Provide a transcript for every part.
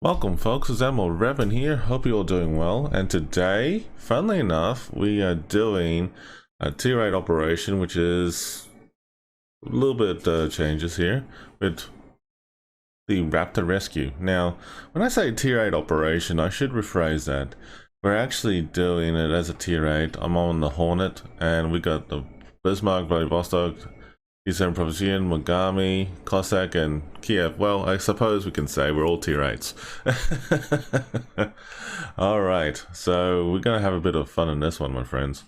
Welcome folks, it's Admiral Revan here, hope you're all doing well, and today, funnily enough, we are doing a tier 8 operation, which is a little bit changes here, with the Raptor Rescue. Now, when I say tier 8 operation, I should rephrase that. We're actually doing it as a tier 8, I'm on the Hornet, and we got the Bismarck, Vladivostok, Eastern Provincian, Mogami, Cossack, and Kiev. Well, I suppose we can say we're all tier 8s. Alright, so we're going to have a bit of fun in this one, my friends.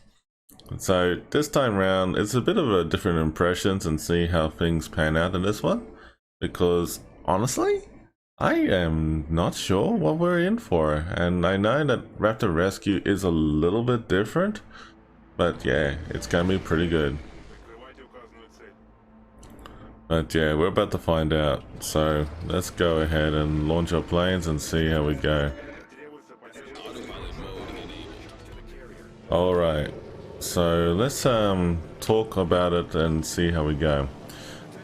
So this time round, it's a bit of a different impressions and see how things pan out in this one. Because, honestly, I am not sure what we're in for. And I know that Raptor Rescue is a little bit different. But yeah, it's going to be pretty good. But yeah, we're about to find out, so let's go ahead and launch our planes and see how we go. Alright, so let's talk about it and see how we go.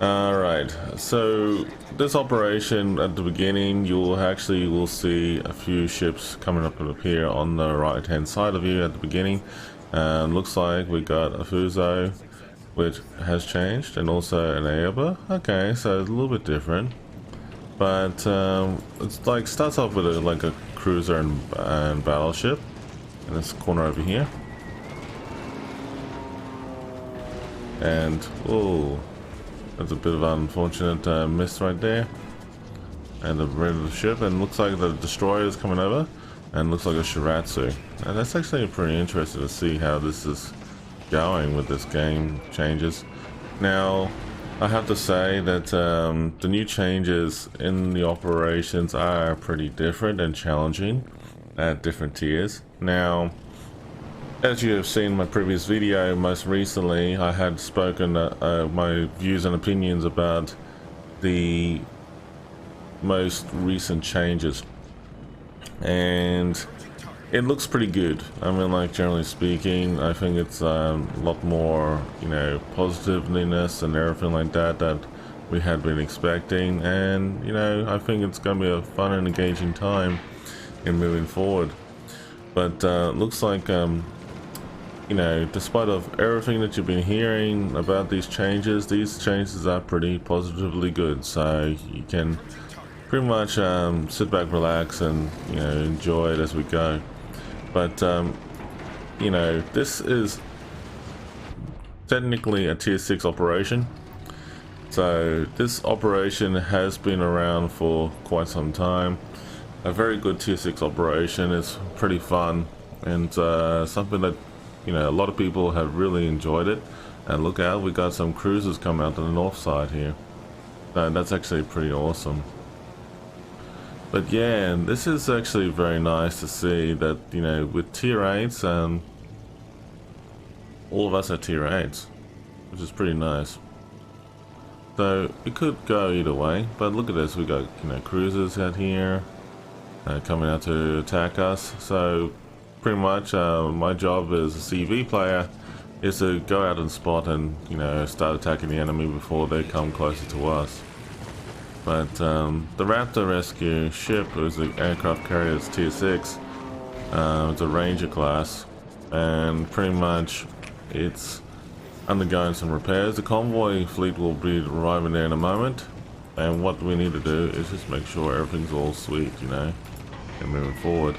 Alright, so this operation at the beginning, you will see a few ships coming up here on the right hand side of you at the beginning. Looks like we got a Fuso, which has changed, and also an Aoba. Okay, so it's a little bit different, but it's like starts off with like a cruiser and battleship in this corner over here, and oh, that's a bit of an unfortunate miss right there, and the red of the ship, and looks like the destroyer is coming over, and looks like a Shiratsu, and that's actually pretty interesting to see how this is going with this game changes. Now I have to say that the new changes in the operations are pretty different and challenging at different tiers. Now, as you have seen in my previous video, most recently I had spoken my views and opinions about the most recent changes, and it looks pretty good. I mean, like, generally speaking, I think it's a lot more, you know, positiveness and everything like that that we had been expecting, and, you know, I think it's going to be a fun and engaging time in moving forward. But looks like, you know, despite of everything that you've been hearing about these changes are pretty positively good, so you can pretty much sit back, relax, and, you know, enjoy it as we go. But you know, this is technically a tier 6 operation, so this operation has been around for quite some time. A very good tier 6 operation. Is pretty fun, and something that, you know, a lot of people have really enjoyed it. And look out, we got some cruisers coming out to the north side here, so that's actually pretty awesome. But yeah, this is actually very nice to see that, you know, with tier 8s, all of us are tier 8s, which is pretty nice. So it could go either way, but look at this, we got, you know, cruisers out here coming out to attack us. So pretty much my job as a CV player is to go out and spot and, you know, start attacking the enemy before they come closer to us. But the Raptor Rescue ship is an aircraft carrier that's tier 6. It's a Ranger class, and pretty much it's undergoing some repairs. The convoy fleet will be arriving there in a moment, and what we need to do is just make sure everything's all sweet, you know, and moving forward.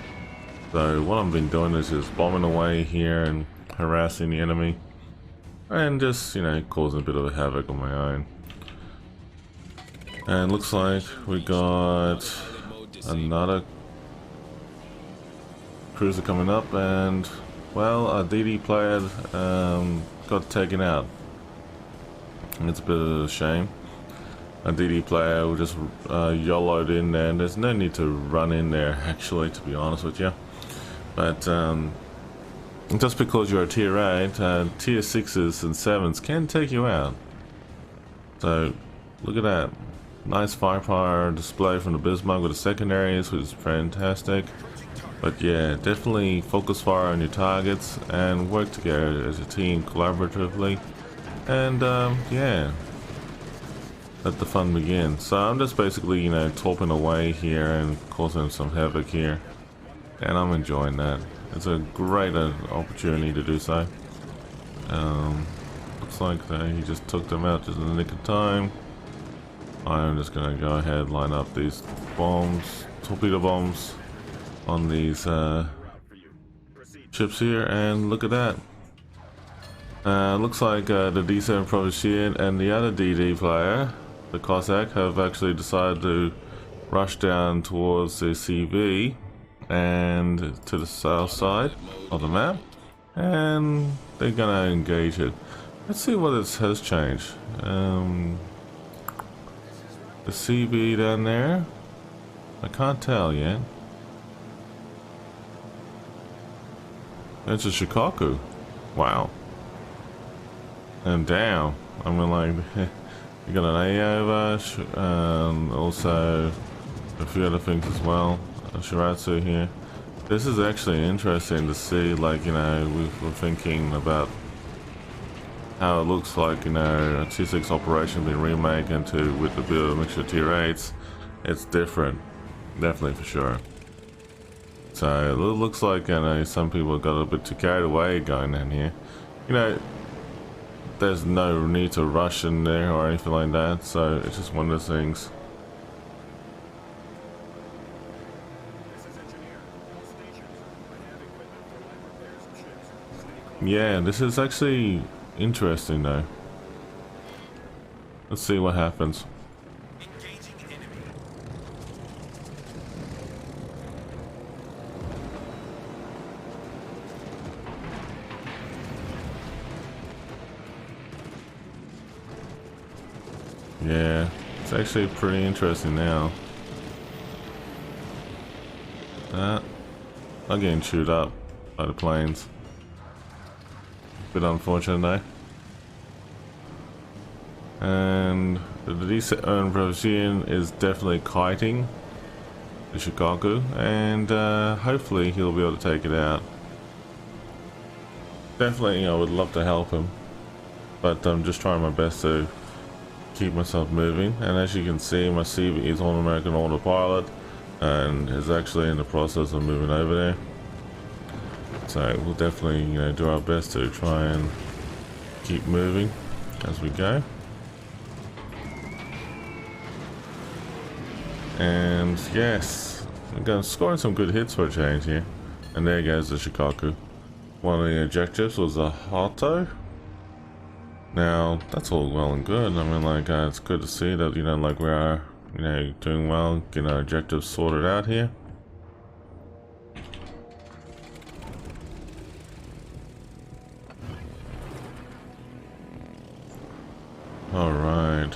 So what I've been doing is just bombing away here and harassing the enemy, and just, you know, causing a bit of a havoc on my own. And looks like we got another cruiser coming up, and, well, our DD player got taken out. It's a bit of a shame. A DD player will just YOLO'd in there, and there's no need to run in there, actually, to be honest with you. But just because you're a tier 8, tier 6s and 7s can take you out. So look at that. Nice firepower display from the Bismarck with the secondaries, which is fantastic. But yeah, definitely focus fire on your targets and work together as a team collaboratively. And yeah, let the fun begin. So I'm just basically, you know, torping away here and causing some havoc here, and I'm enjoying that. It's a great opportunity to do so. Looks like he just took them out just in the nick of time. I'm just gonna go ahead, line up these bombs, torpedo bombs, on these ships here, and look at that. Looks like the D7 Provincian and the other DD player, the Cossack, have actually decided to rush down towards the CV and to the south side of the map, and they're gonna engage it. Let's see what it has changed. The CV down there, I can't tell yet. It's a Shikoku. Wow. And down. I mean, like, you got an A over, and also a few other things as well. A Shiratsu here. This is actually interesting to see, like, you know, we're thinking about how it looks like, you know, a Tier 6 operation being remake into with the build of mixture Tier 8s. It's different. Definitely for sure. So it looks like, you know, some people got a bit too carried away going down here. You know, there's no need to rush in there or anything like that, so it's just one of those things. Yeah, this is actually interesting though. Let's see what happens. Yeah, it's actually pretty interesting now. I'm getting chewed up by the planes. Bit unfortunate though. And the D7 Provincian is definitely kiting the Shikoku, and hopefully he'll be able to take it out. Definitely, I would love to help him, but I'm just trying my best to keep myself moving. And as you can see, my CV is on American autopilot and is actually in the process of moving over there. So we'll definitely, you know, do our best to try and keep moving as we go. And yes, I'm going scoring some good hits for a change here. And there goes the Shikoku. One of the objectives was a Hato. Now that's all well and good. I mean, like, it's good to see that, you know, like, we are, you know, doing well, getting our objectives sorted out here. All right.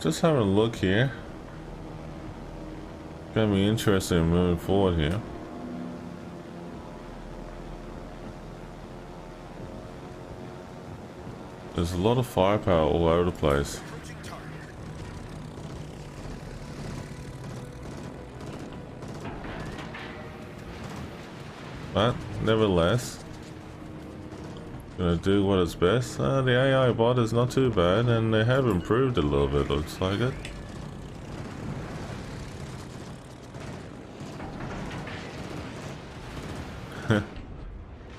Just having a look here. Gonna be interesting moving forward here. There's a lot of firepower all over the place. But nevertheless, gonna do what is best. The AI bot is not too bad, and they have improved a little bit, looks like it.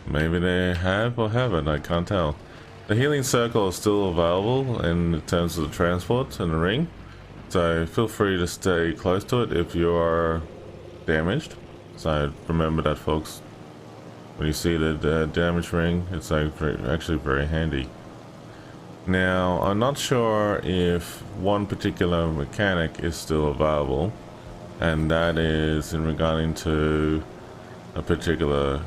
Maybe they have or haven't, I can't tell. The healing circle is still available in terms of the transport and the ring, so feel free to stay close to it if you are damaged. So remember that, folks. When you see the damage ring, it's actually very handy. Now, I'm not sure if one particular mechanic is still available, and that is in regarding to a particular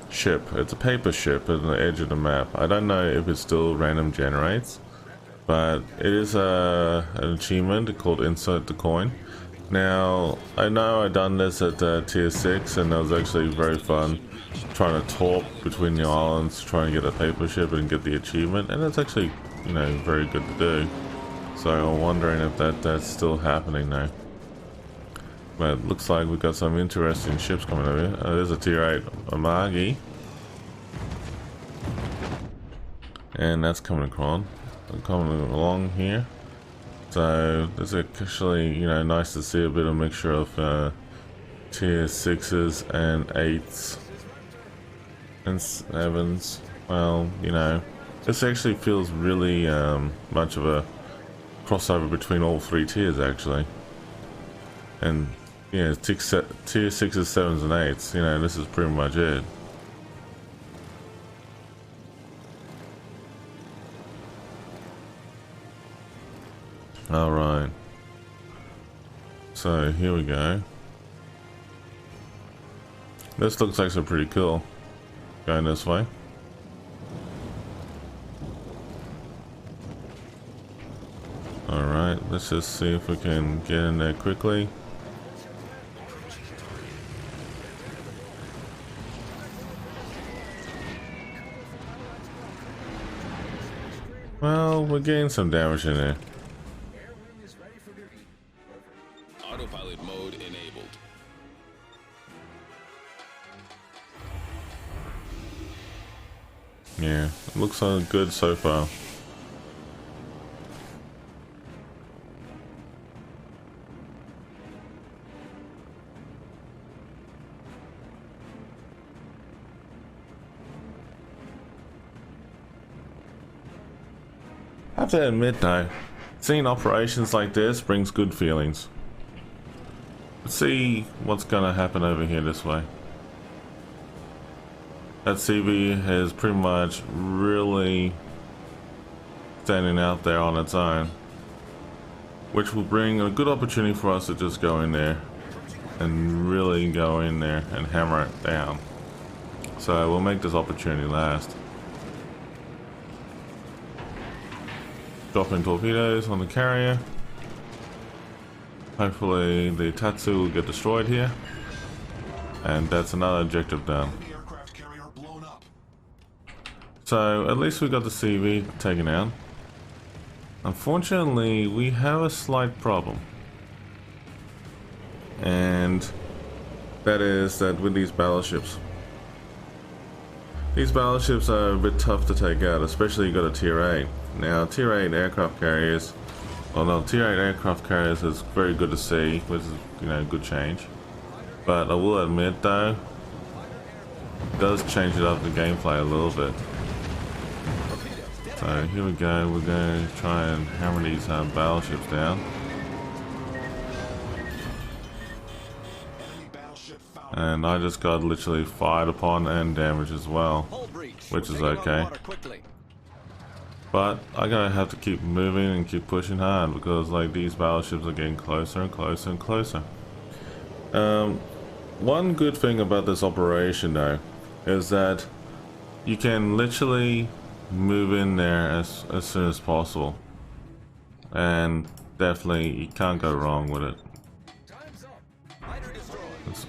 ship. It's a paper ship at the edge of the map. I don't know if it still random generates, but it is an achievement called Insert the Coin. Now, I know I've done this at Tier 6, and it was actually very fun trying to torp between the islands, trying to get a paper ship and get the achievement, and it's actually, you know, very good to do. So I'm wondering if that's still happening now. But it looks like we've got some interesting ships coming over here. There's a Tier 8 Amagi. and that's coming along here. So it's actually, you know, nice to see a bit of mixture of tier 6s and 8s and 7s. Well, you know, this actually feels really much of a crossover between all three tiers actually. And yeah, tier 6s, 7s and 8s, you know, this is pretty much it. Alright, so here we go. This looks like some pretty cool. Going this way. Alright, let's just see if we can get in there quickly. Well, we're getting some damage in there. Autopilot mode enabled. Yeah, it looks good so far. I have to admit though, seeing operations like this brings good feelings. Let's see what's gonna happen over here this way. That CV is pretty much really standing out there on its own, which will bring a good opportunity for us to just go in there and really go in there and hammer it down. So we'll make this opportunity last. Dropping torpedoes on the carrier. Hopefully the Tatsu will get destroyed here. And that's another objective done. So at least we got the CV taken out. Unfortunately, we have a slight problem. And that is that with these battleships. These battleships are a bit tough to take out, especially you got a tier 8. Now tier 8 aircraft carriers, well no, tier 8 aircraft carriers is very good to see, which is, you know, good change. But I will admit though, it does change it up the gameplay a little bit. So here we go, we're going to try and hammer these battleships down. And I just got literally fired upon and damaged as well, which is okay. But I gotta have to keep moving and keep pushing hard because like these battleships are getting closer and closer and closer. One good thing about this operation though is that you can literally move in there as soon as possible, and definitely you can't go wrong with it.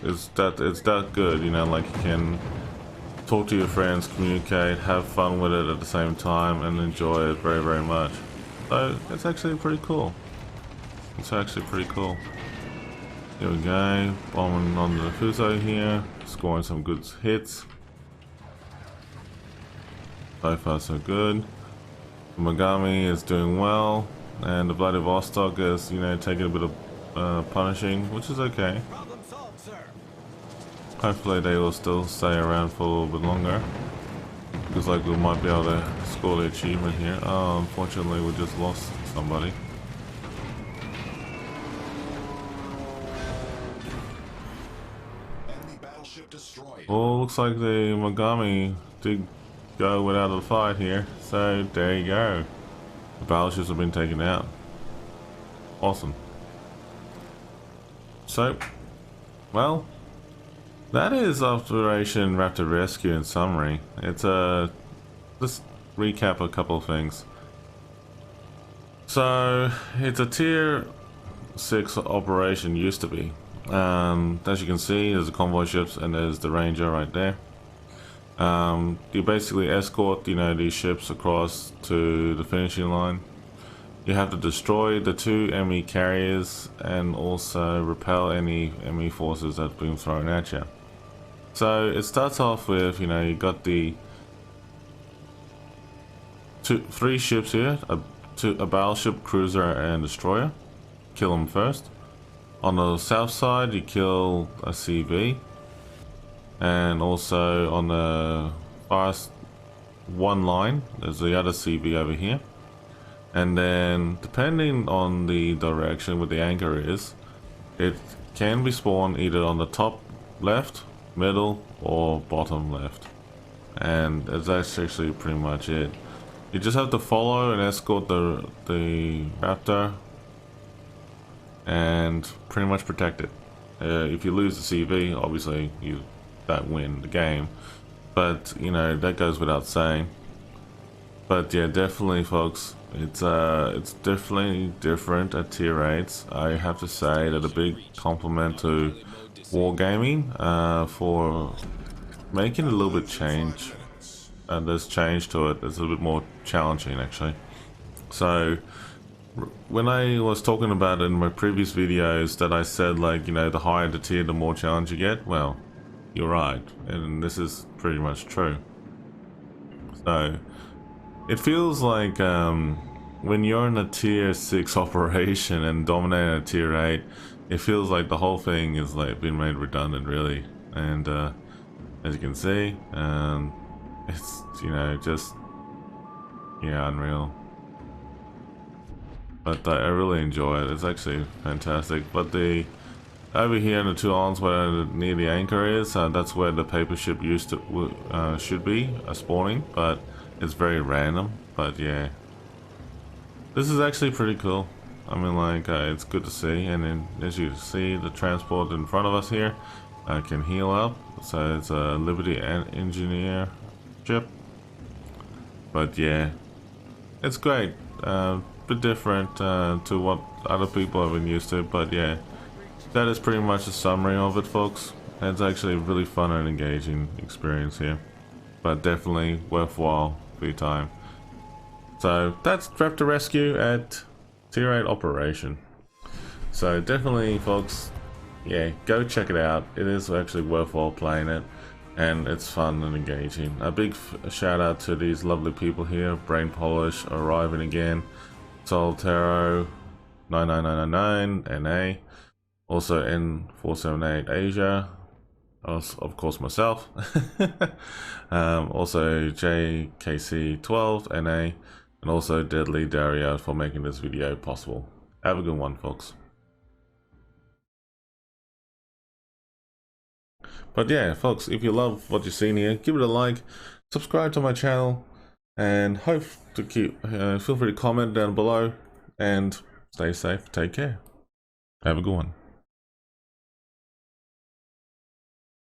It's that good, you know, like you can talk to your friends, communicate, have fun with it at the same time, and enjoy it very, very much. So it's actually pretty cool. It's actually pretty cool. Here we go, bombing on the Fuso here, scoring some good hits. So far so good. The Mogami is doing well, and the Vladivostok is, you know, taking a bit of punishing, which is okay. Hopefully they will still stay around for a little bit longer, because like we might be able to score the achievement here. Oh, unfortunately we just lost somebody. Well, looks like the Mogami did go without a fight here, so there you go. The battleships have been taken out. Awesome. So, well, that is Operation Raptor Rescue in summary. It's let's recap a couple of things. So it's a tier 6 operation, used to be. As you can see, there's the convoy ships and there's the Ranger right there. You basically escort, you know, these ships across to the finishing line. You have to destroy the 2 enemy carriers and also repel any enemy forces that's been thrown at you. So it starts off with, you know, you got the three ships here, a battleship, cruiser, and destroyer. Kill them first. On the south side, you kill a CV, and also on the fast one line, there's the other CV over here. And then, depending on the direction where the anchor is, it can be spawned either on the top left, middle, or bottom left. And that's actually pretty much it. You just have to follow and escort the Raptor and pretty much protect it. If you lose the CV, obviously you don't win the game, but you know that goes without saying. But yeah, definitely folks, it's definitely different at tier 8s. I have to say that a big compliment to Wargaming for making a little bit change. There's change to it. It's a bit more challenging actually. So when I was talking about it in my previous videos that I said, like, you know, the higher the tier the more challenge you get, well, you're right, and this is pretty much true. So it feels like when you're in a tier 6 operation and dominating a tier 8, it feels like the whole thing is like being made redundant really. And as you can see, it's, you know, just, yeah, unreal. But I really enjoy it. It's actually fantastic. But the over here in the two islands where near the anchor is, that's where the paper ship used to should be spawning, but it's very random. But yeah, this is actually pretty cool. I mean, like, it's good to see. And then as you see, the transport in front of us here can heal up. So it's a Liberty Engineer ship. But yeah, it's great. Bit different to what other people have been used to, but yeah, that is pretty much a summary of it, folks. It's actually a really fun and engaging experience here, but definitely worthwhile for your time. So that's Raptor Rescue at Tier 8 Operation. So definitely, folks, yeah, go check it out. It is actually worthwhile playing it, and it's fun and engaging. A big shout out to these lovely people here: Brain Polish arriving again, Soltero 99999 NA, also N478 Asia, of course myself, also JKC12 NA, and also Deadly Daria for making this video possible. Have a good one, folks. But yeah, folks, if you love what you've seen here, give it a like, subscribe to my channel, and hope to keep feel free to comment down below, and stay safe, take care, have a good one.